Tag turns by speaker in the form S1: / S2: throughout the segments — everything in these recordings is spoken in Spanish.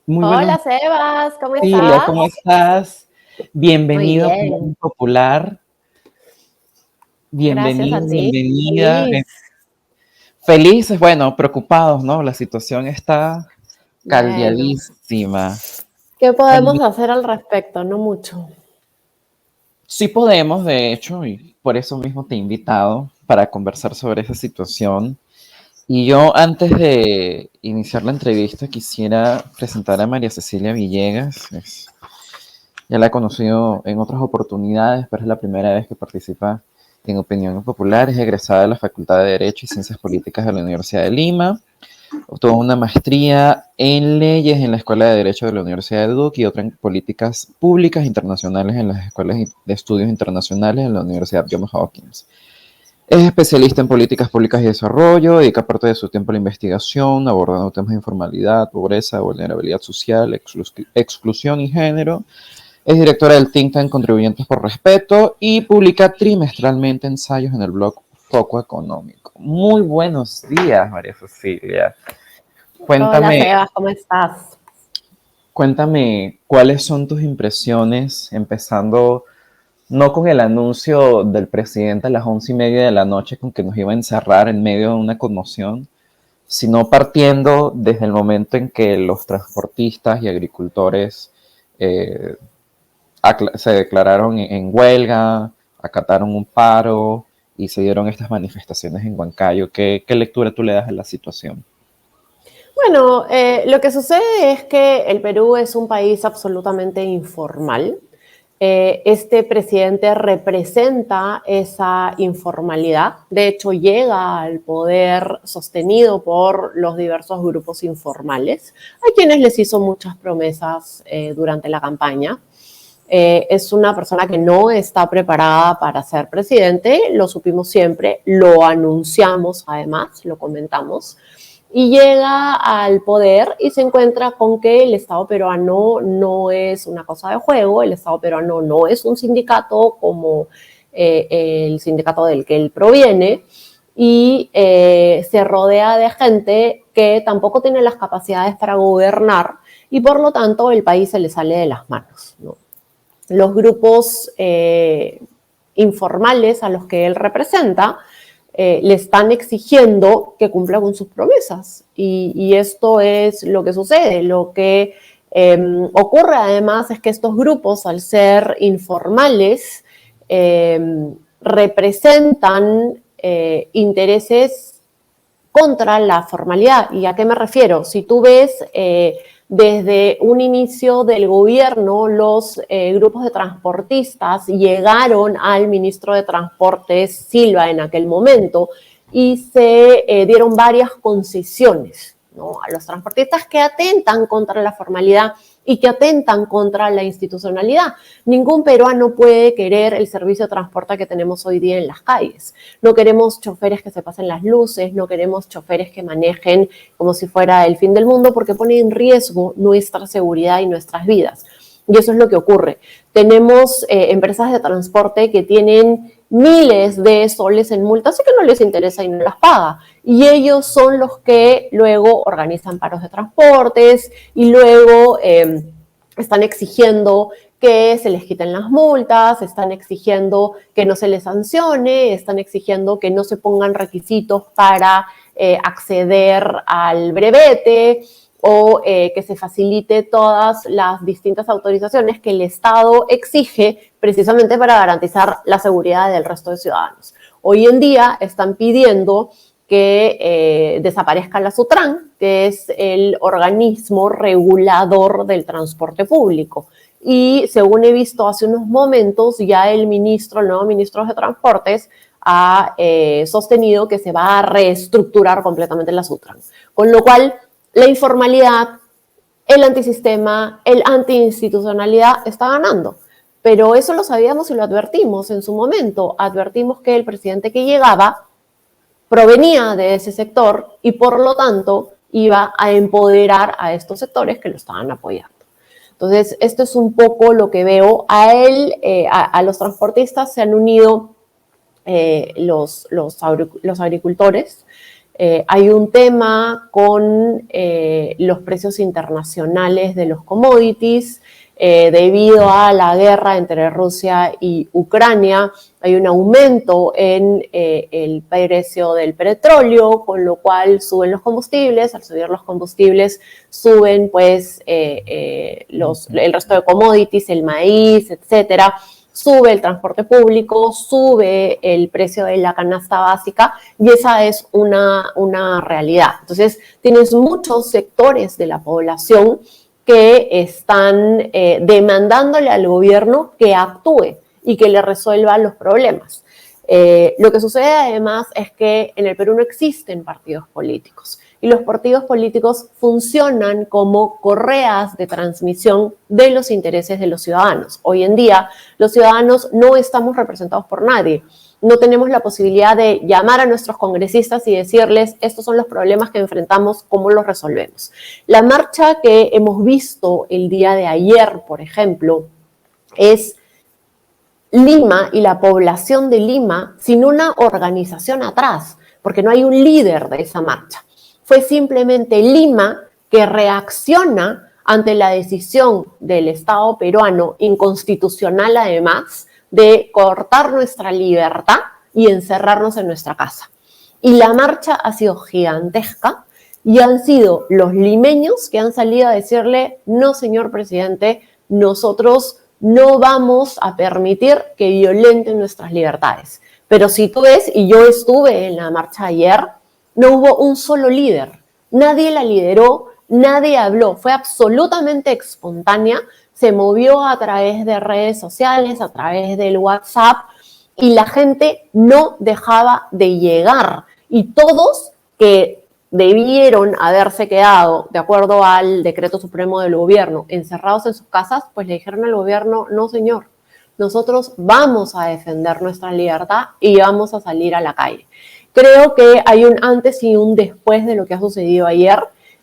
S1: Muy buenos
S2: Hola Sebas, ¿cómo
S1: días, Silvia, ¿cómo
S2: estás?
S1: estás?
S2: Muy
S1: Bienvenido a
S2: bien,
S1: Opinión Popular.
S2: gracias a
S1: Bienvenido,
S2: ti.
S1: bienvenida.
S2: Feliz.
S1: Felices, bueno, preocupados, ¿no? La situación está
S2: Bueno,
S1: caldeadísima.
S2: ¿qué
S1: Bueno,
S2: podemos hacer al respecto? No mucho.
S1: sí podemos, de hecho, y por eso mismo te he invitado para conversar sobre esa situación. Y yo, antes de iniciar la entrevista, quisiera presentar a María Cecilia Villegas. Ya la he conocido en otras oportunidades, pero es la primera vez que participa en Opinión Popular. Es egresada de la Facultad de Derecho y Ciencias Políticas de la Universidad de Lima. Obtuvo una maestría en leyes en la Escuela de Derecho de la Universidad de Duke y otra en políticas públicas internacionales en las escuelas de estudios internacionales en la Universidad Johns Hopkins. Es especialista en políticas públicas y desarrollo, dedica parte de su tiempo a la investigación, abordando temas de informalidad, pobreza, vulnerabilidad social, exclusión y género. Es directora del think tank Contribuyentes por Respeto y publica trimestralmente ensayos en el blog Foco Económico. Muy buenos días, María Cecilia.
S2: Hola
S1: Cuéntame,
S2: Sebas, ¿cómo estás?
S1: cuéntame cuáles son tus impresiones, empezando no con el anuncio del presidente a las 11:30 de la noche con que nos iba a encerrar en medio de una conmoción, sino partiendo desde el momento en que los transportistas y agricultores eh, se declararon en huelga, acataron un paro y se dieron estas manifestaciones en Huancayo. ¿Qué lectura tú le das a la situación?
S2: Bueno, lo que sucede es que el Perú es un país absolutamente informal. Este presidente representa esa informalidad. De hecho, llega al poder sostenido por los diversos grupos informales, a quienes les hizo muchas promesas durante la campaña. Es una persona que no está preparada para ser presidente, lo supimos siempre, lo anunciamos además, lo comentamos, y llega al poder y se encuentra con que el Estado peruano no es una cosa de juego, el Estado peruano no es un sindicato como el sindicato del que él proviene, y se rodea de gente que tampoco tiene las capacidades para gobernar y por lo tanto el país se le sale de las manos, ¿no? Los grupos informales a los que él representa le están exigiendo que cumpla con sus promesas. Y esto es lo que sucede. Lo que ocurre además es que estos grupos, al ser informales, representan intereses contra la formalidad. ¿Y a qué me refiero? Si tú ves desde un inicio del gobierno, los grupos de transportistas llegaron al ministro de Transportes, Silva, en aquel momento, y se dieron varias concesiones, ¿no?, a los transportistas que atentan contra la formalidad y que atentan contra la institucionalidad. Ningún peruano puede querer el servicio de transporte que tenemos hoy día en las calles. No queremos choferes que se pasen las luces, no queremos choferes que manejen como si fuera el fin del mundo, porque pone en riesgo nuestra seguridad y nuestras vidas. Y eso es lo que ocurre. Tenemos empresas de transporte que tienen miles de soles en multas y que no les interesa y no las paga. Y ellos son los que luego organizan paros de transportes y luego están exigiendo que se les quiten las multas, están exigiendo que no se les sancione, están exigiendo que no se pongan requisitos para acceder al brevete, o que se facilite todas las distintas autorizaciones que el Estado exige precisamente para garantizar la seguridad del resto de ciudadanos. Hoy en día están pidiendo que desaparezca la SUTRAN, que es el organismo regulador del transporte público. Y según he visto hace unos momentos, ya el nuevo ministro de Transportes ha sostenido que se va a reestructurar completamente la SUTRAN. Con lo cual, la informalidad, el antisistema, el antiinstitucionalidad está ganando. Pero eso lo sabíamos y lo advertimos en su momento. Advertimos que el presidente que llegaba provenía de ese sector y por lo tanto iba a empoderar a estos sectores que lo estaban apoyando. Entonces, esto es un poco lo que veo. A los transportistas se han unido los agricultores, Hay un tema con los precios internacionales de los commodities. Debido a la guerra entre Rusia y Ucrania, hay un aumento en el precio del petróleo, con lo cual suben los combustibles. Al subir los combustibles, suben pues el resto de commodities, el maíz, etcétera. Sube el transporte público, sube el precio de la canasta básica, y esa es una realidad. Entonces, tienes muchos sectores de la población que están demandándole al gobierno que actúe y que le resuelva los problemas. Lo que sucede además es que en el Perú no existen partidos políticos, y los partidos políticos funcionan como correas de transmisión de los intereses de los ciudadanos. Hoy en día, los ciudadanos no estamos representados por nadie. No tenemos la posibilidad de llamar a nuestros congresistas y decirles: estos son los problemas que enfrentamos, ¿cómo los resolvemos? La marcha que hemos visto el día de ayer, por ejemplo, es Lima y la población de Lima sin una organización atrás, porque no hay un líder de esa marcha. Fue simplemente Lima que reacciona ante la decisión del Estado peruano, inconstitucional además, de cortar nuestra libertad y encerrarnos en nuestra casa. Y la marcha ha sido gigantesca, y han sido los limeños que han salido a decirle: no, señor presidente, nosotros no vamos a permitir que violenten nuestras libertades. Pero si tú ves, y yo estuve en la marcha ayer, no hubo un solo líder. Nadie la lideró, nadie habló. Fue absolutamente espontánea. Se movió a través de redes sociales, a través del WhatsApp, y la gente no dejaba de llegar. Y todos que debieron haberse quedado, de acuerdo al decreto supremo del gobierno, encerrados en sus casas, pues le dijeron al gobierno: no, señor, nosotros vamos a defender nuestra libertad y vamos a salir a la calle. Creo que hay un antes y un después de lo que ha sucedido ayer,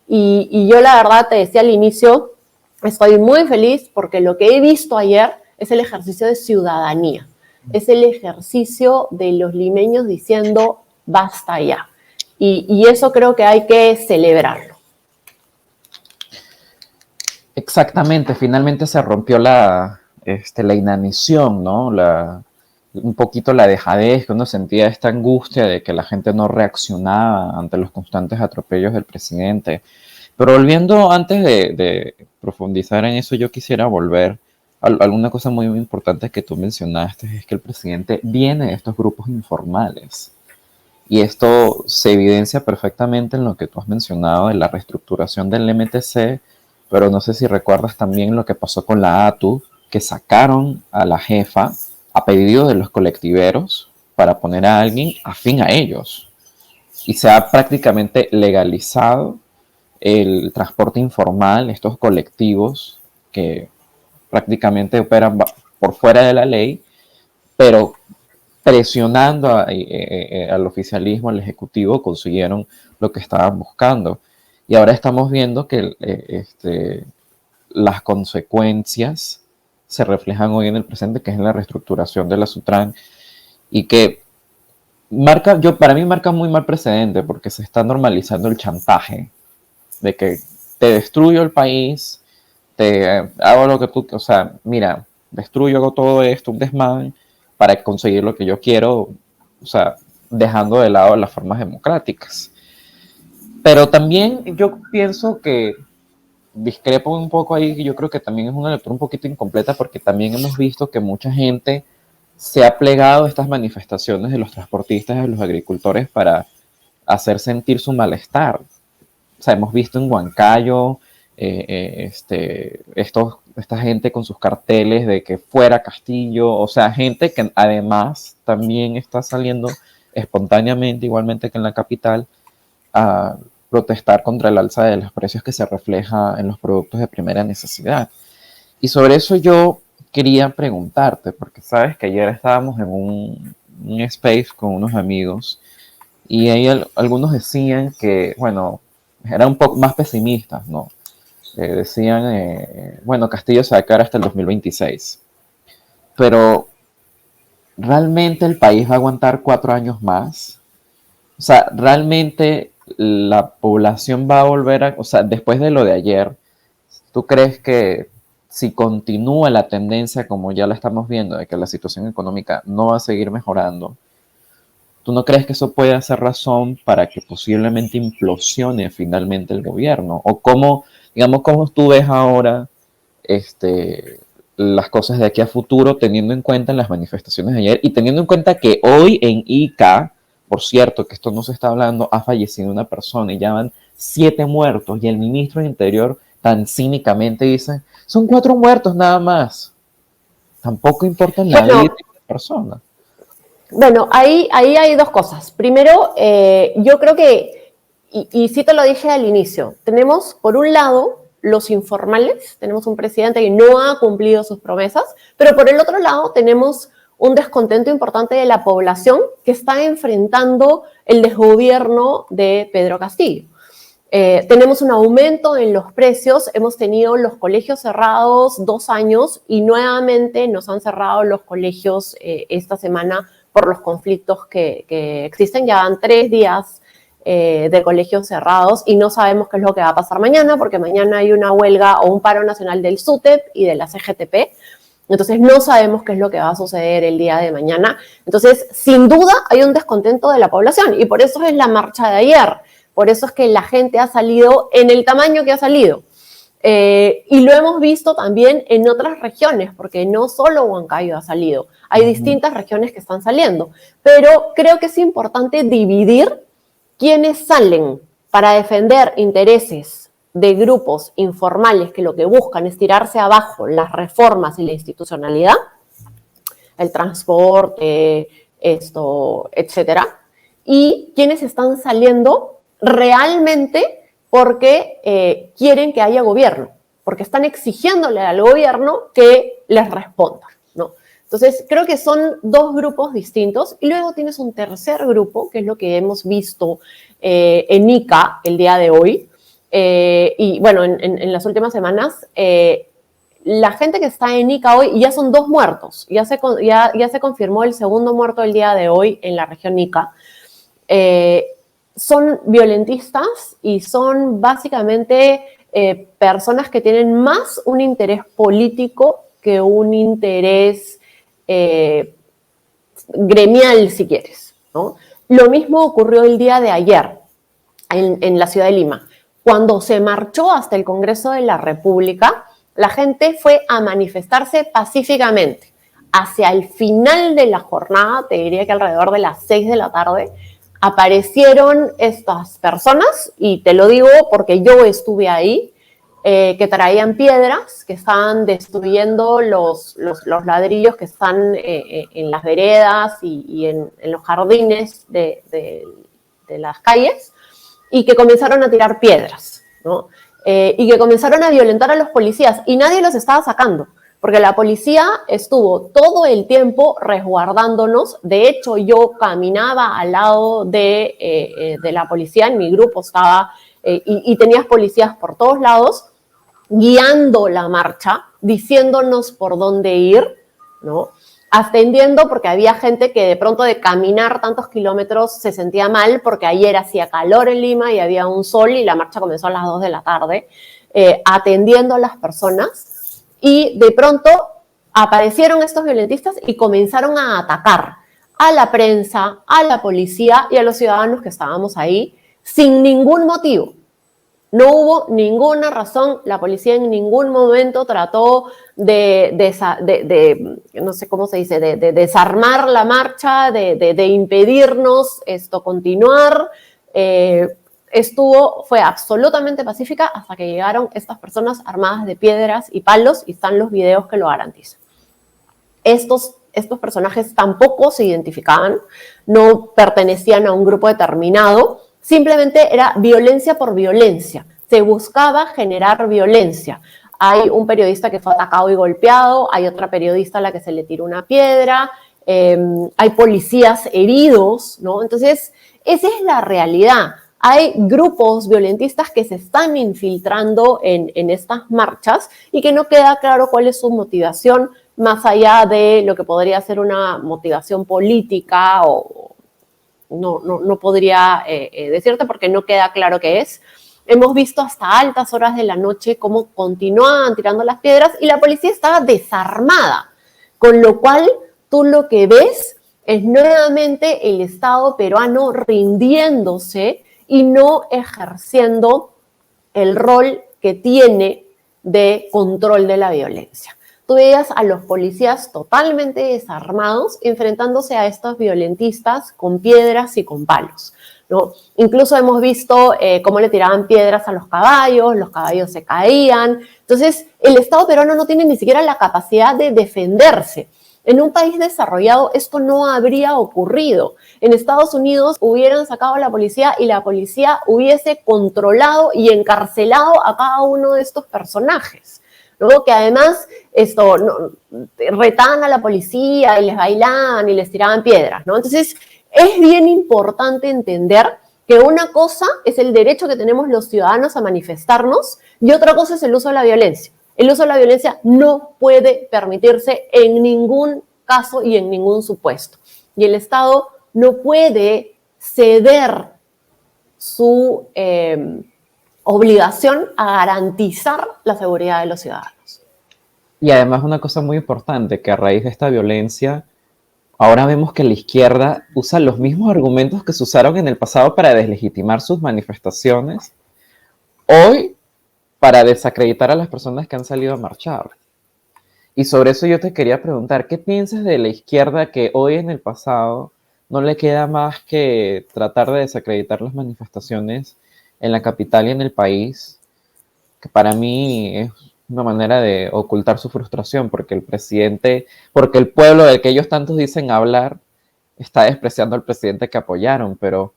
S2: y yo la verdad te decía al inicio, estoy muy feliz porque lo que he visto ayer es el ejercicio de ciudadanía, es el ejercicio de los limeños diciendo: basta ya. Y eso creo que hay que celebrarlo.
S1: Exactamente, finalmente se rompió la inanición, ¿no? Un poquito la dejadez, que uno sentía esta angustia de que la gente no reaccionaba ante los constantes atropellos del presidente. Pero volviendo, antes de profundizar en eso, yo quisiera volver a alguna cosa muy, muy importante que tú mencionaste, es que el presidente viene de estos grupos informales. Y esto se evidencia perfectamente en lo que tú has mencionado de la reestructuración del MTC, pero no sé si recuerdas también lo que pasó con la ATU, que sacaron a la jefa a pedido de los colectiveros para poner a alguien afín a ellos. Y se ha prácticamente legalizado el transporte informal, estos colectivos que prácticamente operan por fuera de la ley, pero presionando al oficialismo, al ejecutivo, consiguieron lo que estaban buscando. Y ahora estamos viendo que las consecuencias se reflejan hoy en el presente, que es en la reestructuración de la Sutran, y que para mí marca muy mal precedente, porque se está normalizando el chantaje, de que te destruyo el país, te hago lo que tú, o sea, mira, destruyo, hago todo esto, un desmán, para conseguir lo que yo quiero, o sea, dejando de lado las formas democráticas. Pero también yo pienso que discrepo un poco ahí, yo creo que también es una lectura un poquito incompleta, porque también hemos visto que mucha gente se ha plegado a estas manifestaciones de los transportistas y de los agricultores para hacer sentir su malestar. O sea, hemos visto en Huancayo esta gente con sus carteles de que fuera Castillo, o sea, gente que además también está saliendo espontáneamente, igualmente que en la capital, a protestar contra el alza de los precios que se refleja en los productos de primera necesidad. Y sobre eso yo quería preguntarte, porque sabes que ayer estábamos en un space con unos amigos, y ahí algunos decían que, bueno, eran un poco más pesimistas, ¿no? Decían, bueno, Castillo se va a quedar hasta el 2026, pero ¿realmente el país va a aguantar 4 años más? O sea, realmente la población va a volver a, o sea, después de lo de ayer, ¿tú crees que si continúa la tendencia como ya la estamos viendo, de que la situación económica no va a seguir mejorando, ¿tú no crees que eso puede ser razón para que posiblemente implosione finalmente el gobierno? O cómo, digamos, cómo tú ves ahora este, las cosas de aquí a futuro, teniendo en cuenta las manifestaciones de ayer y teniendo en cuenta que hoy en Ica, por cierto, que esto no se está hablando, ha fallecido una persona y ya van 7 muertos y el ministro de Interior tan cínicamente dice, son 4 muertos nada más. Tampoco importa la vida de
S2: Bueno,
S1: la persona.
S2: Bueno, ahí hay dos cosas. Primero, yo creo que, y sí te lo dije al inicio, tenemos por un lado los informales, tenemos un presidente que no ha cumplido sus promesas, pero por el otro lado tenemos un descontento importante de la población que está enfrentando el desgobierno de Pedro Castillo. Tenemos un aumento en los precios, hemos tenido los colegios cerrados 2 años y nuevamente nos han cerrado los colegios esta semana por los conflictos que existen. Ya van 3 días de colegios cerrados y no sabemos qué es lo que va a pasar mañana, porque mañana hay una huelga o un paro nacional del SUTEP y de la CGTP. Entonces no sabemos qué es lo que va a suceder el día de mañana. Entonces, sin duda, hay un descontento de la población y por eso es la marcha de ayer. Por eso es que la gente ha salido en el tamaño que ha salido. Y lo hemos visto también en otras regiones, porque no solo Huancayo ha salido, hay distintas regiones que están saliendo. Pero creo que es importante dividir quiénes salen para defender intereses de grupos informales que lo que buscan es tirarse abajo las reformas y la institucionalidad, el transporte, esto, etcétera, y quienes están saliendo realmente porque quieren que haya gobierno, porque están exigiéndole al gobierno que les responda, ¿no? Entonces, creo que son dos grupos distintos y luego tienes un tercer grupo, que es lo que hemos visto en Ica el día de hoy, y bueno, en las últimas semanas, la gente que está en Ica hoy, ya son 2 muertos, ya se confirmó el segundo muerto el día de hoy en la región Ica. Son violentistas y son básicamente personas que tienen más un interés político que un interés gremial, si quieres, ¿no? Lo mismo ocurrió el día de ayer en la ciudad de Lima. Cuando se marchó hasta el Congreso de la República, la gente fue a manifestarse pacíficamente. Hacia el final de la jornada, te diría que alrededor de las 6 de la tarde, aparecieron estas personas, y te lo digo porque yo estuve ahí, que traían piedras, que estaban destruyendo los ladrillos que están en las veredas y en los jardines de las calles, y que comenzaron a tirar piedras, ¿no? Y que comenzaron a violentar a los policías, y nadie los estaba sacando, porque la policía estuvo todo el tiempo resguardándonos. De hecho, yo caminaba al lado de la policía, en mi grupo estaba, y tenías policías por todos lados, guiando la marcha, diciéndonos por dónde ir, ¿no? Atendiendo, porque había gente que de pronto de caminar tantos kilómetros se sentía mal porque ayer hacía calor en Lima y había un sol y la marcha comenzó a las 2 de la tarde, atendiendo a las personas, y de pronto aparecieron estos violentistas y comenzaron a atacar a la prensa, a la policía y a los ciudadanos que estábamos ahí sin ningún motivo. No hubo ninguna razón, la policía en ningún momento trató no sé cómo se dice, de desarmar la marcha, de impedirnos esto continuar. Fue absolutamente pacífica hasta que llegaron estas personas armadas de piedras y palos, y están los videos que lo garantizan. Estos personajes tampoco se identificaban, no pertenecían a un grupo determinado, simplemente era violencia por violencia. Se buscaba generar violencia. Hay un periodista que fue atacado y golpeado, hay otra periodista a la que se le tiró una piedra, hay policías heridos, ¿no? Entonces, esa es la realidad. Hay grupos violentistas que se están infiltrando en estas marchas y que no queda claro cuál es su motivación, más allá de lo que podría ser una motivación política no podría decirte porque no queda claro qué es. Hemos visto hasta altas horas de la noche cómo continuaban tirando las piedras y la policía estaba desarmada, con lo cual tú lo que ves es nuevamente el Estado peruano rindiéndose y no ejerciendo el rol que tiene de control de la violencia. Tú veías a los policías totalmente desarmados enfrentándose a estos violentistas con piedras y con palos, ¿no? Incluso hemos visto cómo le tiraban piedras a los caballos se caían. Entonces, el Estado peruano no tiene ni siquiera la capacidad de defenderse. En un país desarrollado esto no habría ocurrido. En Estados Unidos hubieran sacado a la policía y la policía hubiese controlado y encarcelado a cada uno de estos personajes. Luego que además retaban a la policía y les bailaban y les tiraban piedras, ¿no? Entonces, es bien importante entender que una cosa es el derecho que tenemos los ciudadanos a manifestarnos y otra cosa es el uso de la violencia. El uso de la violencia no puede permitirse en ningún caso y en ningún supuesto. Y el Estado no puede ceder su obligación a garantizar la seguridad de los ciudadanos.
S1: Y además una cosa muy importante, que a raíz de esta violencia, ahora vemos que la izquierda usa los mismos argumentos que se usaron en el pasado para deslegitimar sus manifestaciones, hoy para desacreditar a las personas que han salido a marchar. Y sobre eso yo te quería preguntar, ¿qué piensas de la izquierda que hoy en el pasado no le queda más que tratar de desacreditar las manifestaciones en la capital y en el país? Que para mí es una manera de ocultar su frustración, porque el presidente, porque el pueblo del que ellos tantos dicen hablar, está despreciando al presidente que apoyaron, pero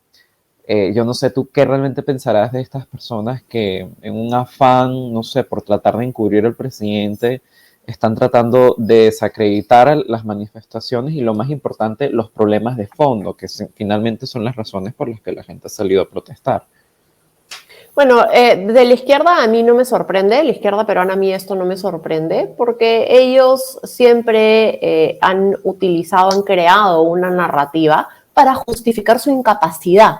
S1: yo no sé tú qué realmente pensarás de estas personas que en un afán, no sé, por tratar de encubrir al presidente, están tratando de desacreditar las manifestaciones y lo más importante, los problemas de fondo, que finalmente son las razones por las que la gente ha salido a protestar.
S2: Bueno, de la izquierda a mí no me sorprende, la izquierda peruana a mí esto no me sorprende, porque ellos siempre han utilizado, han creado una narrativa para justificar su incapacidad.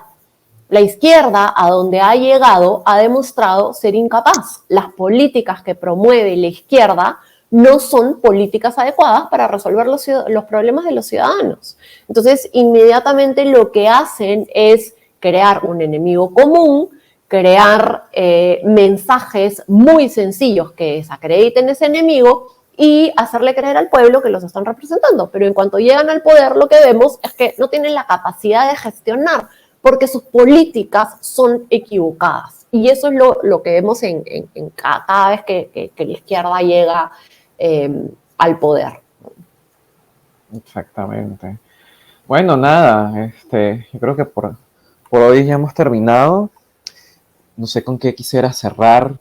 S2: La izquierda, a donde ha llegado, ha demostrado ser incapaz. Las políticas que promueve la izquierda no son políticas adecuadas para resolver los problemas de los ciudadanos. Entonces, inmediatamente lo que hacen es crear un enemigo común, crear mensajes muy sencillos que desacrediten ese enemigo y hacerle creer al pueblo que los están representando. Pero en cuanto llegan al poder, lo que vemos es que no tienen la capacidad de gestionar, porque sus políticas son equivocadas. Y eso es lo que vemos en cada vez que la izquierda llega al poder.
S1: Exactamente. Bueno, nada, yo creo que por hoy ya hemos terminado. No sé con qué quisiera cerrar,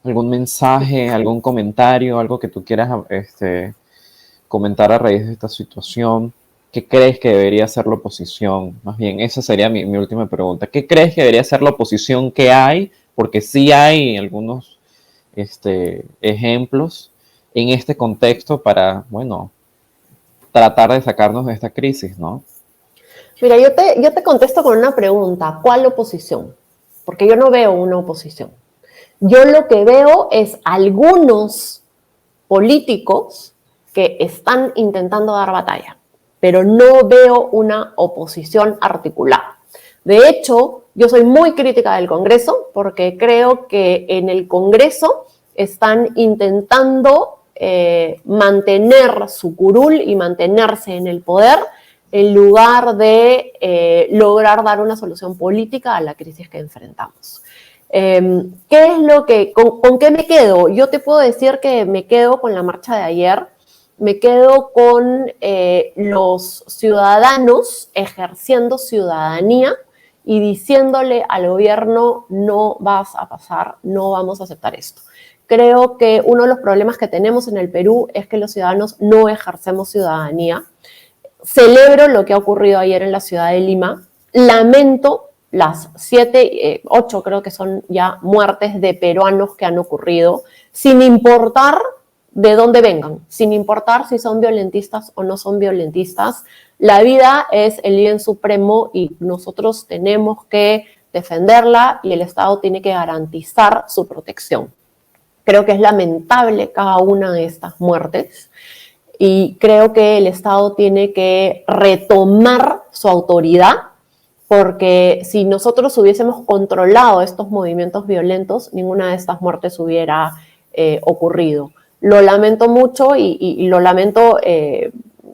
S1: algún mensaje, algún comentario, algo que tú quieras comentar a raíz de esta situación. ¿Qué crees que debería hacer la oposición? Más bien, esa sería mi última pregunta. ¿Qué crees que debería hacer la oposición que hay? Porque sí hay algunos ejemplos en este contexto para, bueno, tratar de sacarnos de esta crisis, ¿no?
S2: Mira, yo te contesto con una pregunta. ¿Cuál oposición? Porque yo no veo una oposición. Yo lo que veo es algunos políticos que están intentando dar batalla, pero no veo una oposición articulada. De hecho, yo soy muy crítica del Congreso porque creo que en el Congreso están intentando mantener su curul y mantenerse en el poder en lugar de lograr dar una solución política a la crisis que enfrentamos. ¿Qué es lo que, con qué me quedo? Yo te puedo decir que me quedo con la marcha de ayer, me quedo con los ciudadanos ejerciendo ciudadanía y diciéndole al gobierno: no vas a pasar, no vamos a aceptar esto. Creo que uno de los problemas que tenemos en el Perú es que los ciudadanos no ejercemos ciudadanía. Celebro lo que ha ocurrido ayer en la ciudad de Lima. Lamento las 7, 8 creo que son ya muertes de peruanos que han ocurrido, sin importar de dónde vengan, sin importar si son violentistas o no son violentistas. La vida es el bien supremo y nosotros tenemos que defenderla y el Estado tiene que garantizar su protección. Creo que es lamentable cada una de estas muertes y creo que el Estado tiene que retomar su autoridad, porque si nosotros hubiésemos controlado estos movimientos violentos, ninguna de estas muertes hubiera ocurrido. Lo lamento mucho y lo lamento,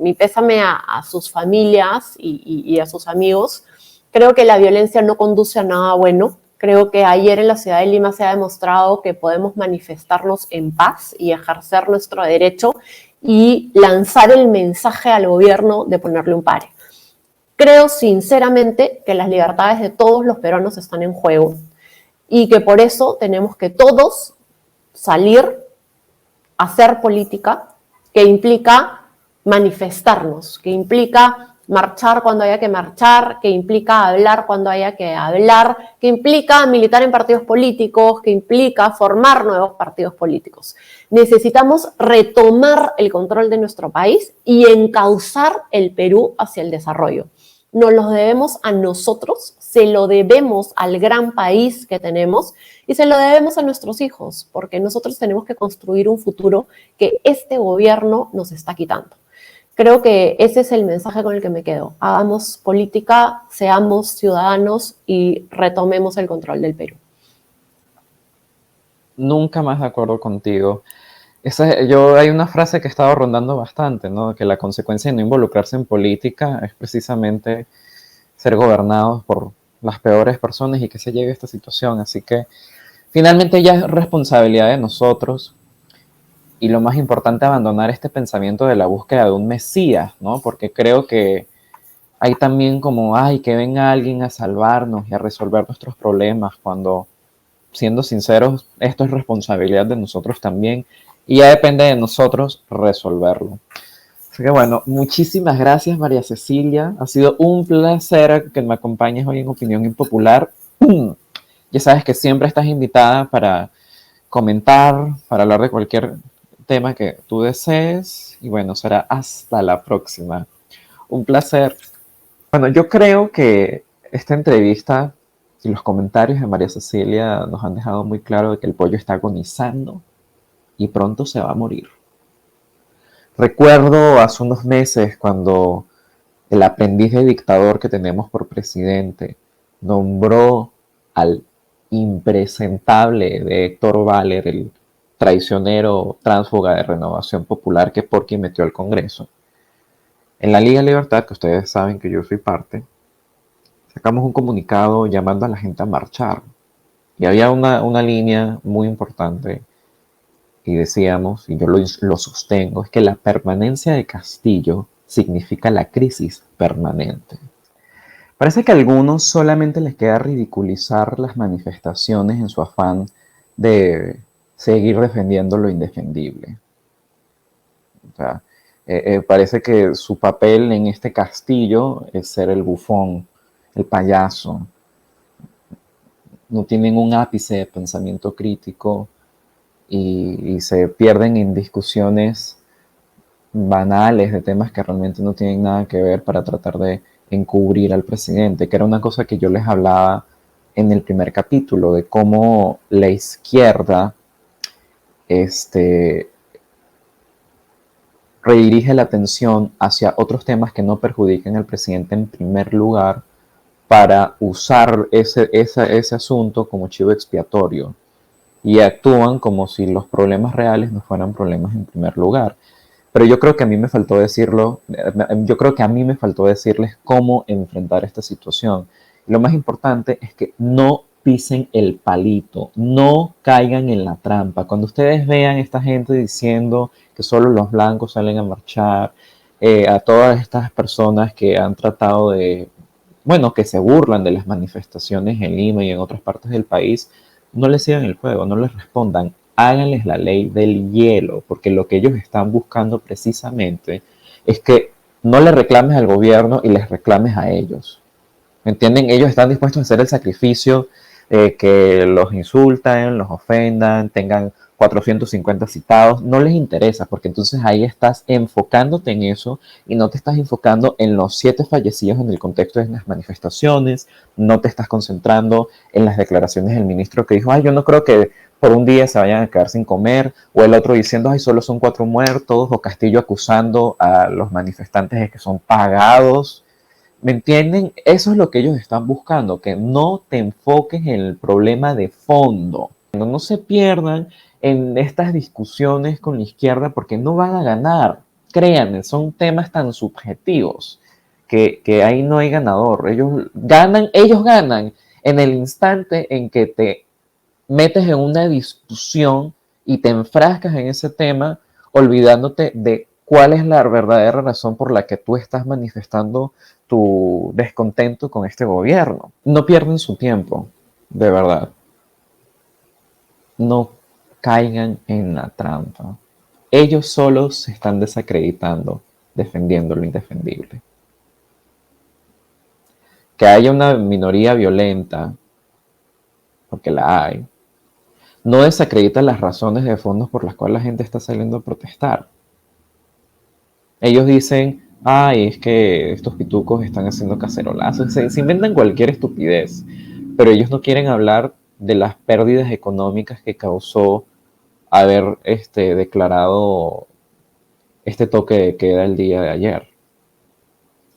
S2: mi pésame a sus familias y a sus amigos. Creo que la violencia no conduce a nada bueno. Creo que ayer en la ciudad de Lima se ha demostrado que podemos manifestarnos en paz y ejercer nuestro derecho y lanzar el mensaje al gobierno de ponerle un pare. Creo sinceramente que las libertades de todos los peruanos están en juego y que por eso tenemos que todos salir a hacer política, que implica manifestarnos, que implica marchar cuando haya que marchar, que implica hablar cuando haya que hablar, que implica militar en partidos políticos, que implica formar nuevos partidos políticos. Necesitamos retomar el control de nuestro país y encauzar el Perú hacia el desarrollo. Nos lo debemos a nosotros, se lo debemos al gran país que tenemos y se lo debemos a nuestros hijos, porque nosotros tenemos que construir un futuro que este gobierno nos está quitando. Creo que ese es el mensaje con el que me quedo. Hagamos política, seamos ciudadanos y retomemos el control del Perú.
S1: Nunca más de acuerdo contigo. Hay una frase que he estado rondando bastante, ¿no? Que la consecuencia de no involucrarse en política es precisamente ser gobernados por las peores personas y que se llegue a esta situación. Así que finalmente ya es responsabilidad de nosotros y lo más importante, abandonar este pensamiento de la búsqueda de un mesías, ¿no? Porque creo que hay también como, ay, que venga alguien a salvarnos y a resolver nuestros problemas, cuando, siendo sinceros, esto es responsabilidad de nosotros también y ya depende de nosotros resolverlo. Así que bueno, muchísimas gracias, María Cecilia. Ha sido un placer que me acompañes hoy en Opinión Impopular. Ya sabes que siempre estás invitada para comentar, para hablar de cualquier tema que tú desees. Y bueno, será hasta la próxima. Un placer. Bueno, yo creo que esta entrevista y los comentarios de María Cecilia nos han dejado muy claro de que el pollo está agonizando y pronto se va a morir. Recuerdo hace unos meses cuando el aprendiz de dictador que tenemos por presidente nombró al impresentable de Héctor Valer, el traicionero tránsfuga de Renovación Popular que por quien metió al Congreso. En la Liga Libertad, que ustedes saben que yo soy parte, sacamos un comunicado llamando a la gente a marchar. Y había una línea muy importante y decíamos, y yo lo sostengo, es que la permanencia de Castillo significa la crisis permanente. Parece que a algunos solamente les queda ridiculizar las manifestaciones en su afán de seguir defendiendo lo indefendible. O sea, parece que su papel en este castillo es ser el bufón, el payaso. No tienen un ápice de pensamiento crítico y se pierden en discusiones banales de temas que realmente no tienen nada que ver para tratar de encubrir al presidente, que era una cosa que yo les hablaba en el primer capítulo, de cómo la izquierda redirige la atención hacia otros temas que no perjudiquen al presidente en primer lugar para usar ese asunto como chivo expiatorio y actúan como si los problemas reales no fueran problemas en primer lugar. Pero yo creo que a mí me faltó decirlo, yo creo que a mí me faltó decirles cómo enfrentar esta situación. Y lo más importante es que no pisen el palito, no caigan en la trampa. Cuando ustedes vean a esta gente diciendo que solo los blancos salen a marchar, a todas estas personas que han tratado de, bueno, que se burlan de las manifestaciones en Lima y en otras partes del país, no les sigan el juego, no les respondan. Háganles la ley del hielo, porque lo que ellos están buscando precisamente es que no le reclames al gobierno y les reclames a ellos. ¿Me entienden? Ellos están dispuestos a hacer el sacrificio, que los insultan, los ofendan, tengan 450 citados, no les interesa, porque entonces ahí estás enfocándote en eso y no te estás enfocando en los 7 fallecidos en el contexto de las manifestaciones, no te estás concentrando en las declaraciones del ministro que dijo, ay, yo no creo que por un día se vayan a quedar sin comer, o el otro diciendo, ay, solo son 4 muertos, o Castillo acusando a los manifestantes de que son pagados. ¿Me entienden? Eso es lo que ellos están buscando, que no te enfoques en el problema de fondo. No se pierdan en estas discusiones con la izquierda porque no van a ganar. Créanme, son temas tan subjetivos que ahí no hay ganador. Ellos ganan en el instante en que te metes en una discusión y te enfrascas en ese tema olvidándote de cuál es la verdadera razón por la que tú estás manifestando tu descontento con este gobierno. No pierden su tiempo, de verdad. No caigan en la trampa. Ellos solos se están desacreditando, defendiendo lo indefendible. Que haya una minoría violenta, porque la hay, no desacredita las razones de fondo por las cuales la gente está saliendo a protestar. Ellos dicen, ay, es que estos pitucos están haciendo cacerolazos, se inventan cualquier estupidez, pero ellos no quieren hablar de las pérdidas económicas que causó haber declarado este toque de queda el día de ayer.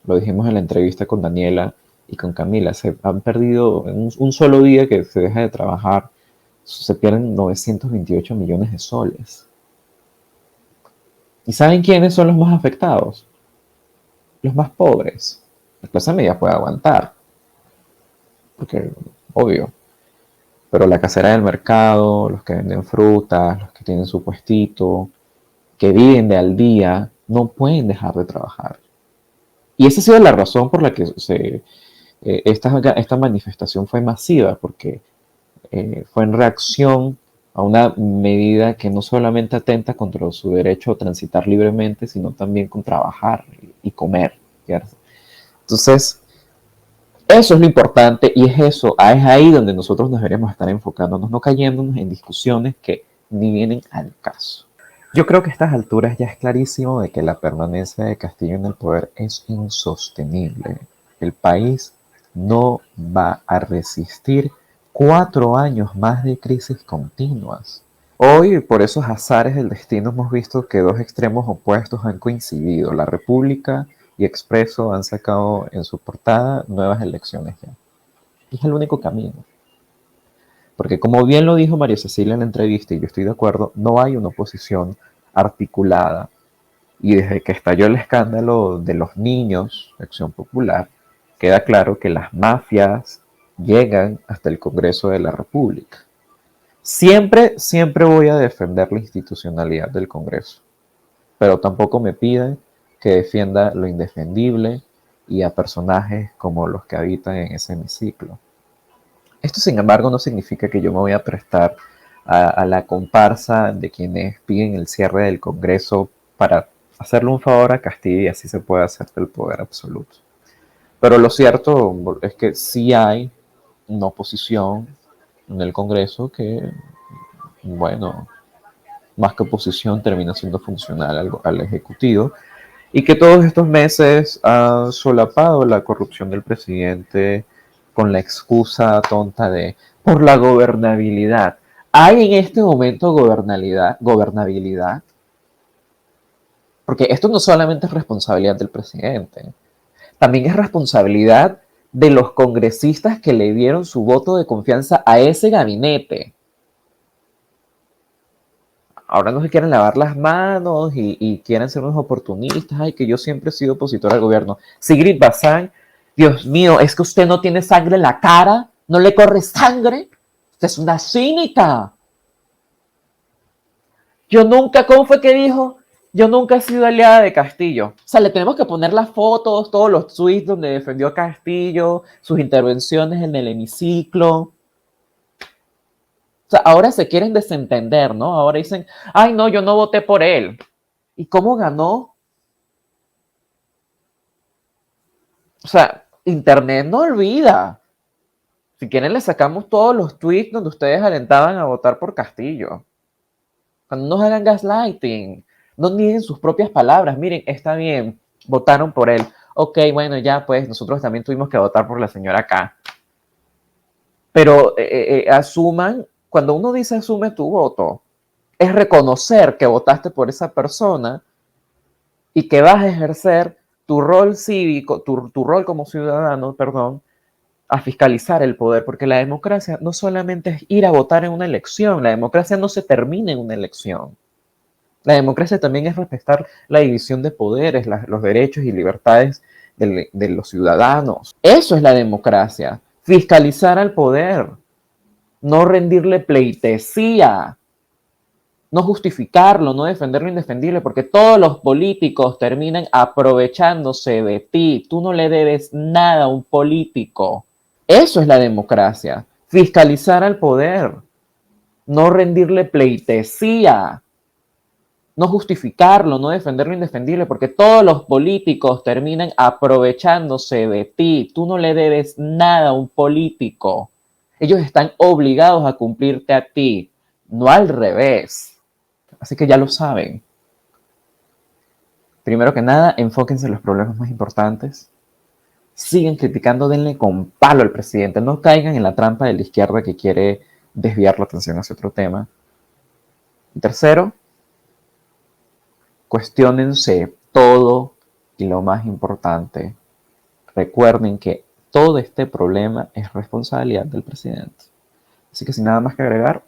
S1: Lo dijimos en la entrevista con Daniela y con Camila, se han perdido en un solo día que se deja de trabajar, se pierden 928 millones de soles. ¿Y saben quiénes son los más afectados? Los más pobres. La clase media puede aguantar, porque obvio. Pero la casera del mercado, los que venden frutas, los que tienen su puestito, que viven de al día, no pueden dejar de trabajar. Y esa ha sido la razón por la que esta manifestación fue masiva, porque fue en reacción a una medida que no solamente atenta contra su derecho a transitar libremente, sino también con trabajar y comer. ¿Cierto? Entonces, eso es lo importante y es ahí donde nosotros nos deberíamos estar enfocándonos, no cayéndonos en discusiones que ni vienen al caso. Yo creo que a estas alturas ya es clarísimo de que la permanencia de Castillo en el poder es insostenible. El país no va a resistir 4 años más de crisis continuas. Hoy, por esos azares del destino, hemos visto que 2 extremos opuestos han coincidido. La República y Expreso han sacado en su portada nuevas elecciones ya. Y es el único camino. Porque como bien lo dijo María Cecilia en la entrevista, y yo estoy de acuerdo, no hay una oposición articulada. Y desde que estalló el escándalo de los niños, Acción Popular, queda claro que las mafias llegan hasta el Congreso de la República. Siempre voy a defender la institucionalidad del Congreso, pero tampoco me piden que defienda lo indefendible y a personajes como los que habitan en ese hemiciclo. Esto, sin embargo, no significa que yo me voy a prestar a la comparsa de quienes piden el cierre del Congreso para hacerle un favor a Castillo y así se puede hacer del poder absoluto. Pero lo cierto es que sí hay una oposición en el Congreso que, bueno, más que oposición termina siendo funcional al Ejecutivo y que todos estos meses ha solapado la corrupción del presidente con la excusa tonta de por la gobernabilidad. ¿Hay en este momento gobernabilidad? Porque esto no solamente es responsabilidad del presidente, también es responsabilidad de los congresistas que le dieron su voto de confianza a ese gabinete. Ahora no se quieren lavar las manos y quieren ser unos oportunistas. Ay, que yo siempre he sido opositor al gobierno. Sigrid Bazán, Dios mío, es que usted no tiene sangre en la cara, no le corre sangre. Usted es una cínica. Yo nunca, ¿cómo fue que dijo? Yo nunca he sido aliada de Castillo. O sea, le tenemos que poner las fotos, todos los tweets donde defendió a Castillo, sus intervenciones en el hemiciclo. O sea, ahora se quieren desentender, ¿no? Ahora dicen, ay, no, yo no voté por él. ¿Y cómo ganó? O sea, Internet no olvida. Si quieren, le sacamos todos los tweets donde ustedes alentaban a votar por Castillo. Cuando nos hagan gaslighting, no nieguen sus propias palabras. Miren, está bien, votaron por él. Ok, bueno, ya pues nosotros también tuvimos que votar por la señora K. Pero asuman, cuando uno dice asume tu voto, es reconocer que votaste por esa persona y que vas a ejercer tu rol cívico, tu rol como ciudadano, perdón, a fiscalizar el poder, porque la democracia no solamente es ir a votar en una elección, la democracia no se termina en una elección. La democracia también es respetar la división de poderes, los derechos y libertades de los ciudadanos. Eso es la democracia, fiscalizar al poder, no rendirle pleitesía, no justificarlo, no defender lo indefendible, porque todos los políticos terminan aprovechándose de ti. Tú no le debes nada a un político. Eso es la democracia, fiscalizar al poder, no rendirle pleitesía, no justificarlo, no defender lo indefendible, porque todos los políticos terminan aprovechándose de ti. Tú no le debes nada a un político. Ellos están obligados a cumplirte a ti, no al revés. Así que ya lo saben. Primero que nada, enfóquense en los problemas más importantes. Siguen criticando, denle con palo al presidente. No caigan en la trampa de la izquierda que quiere desviar la atención hacia otro tema. Y tercero, cuestiónense todo y lo más importante, recuerden que todo este problema es responsabilidad del presidente. Así que sin nada más que agregar,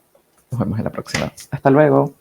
S1: nos vemos en la próxima. Hasta luego.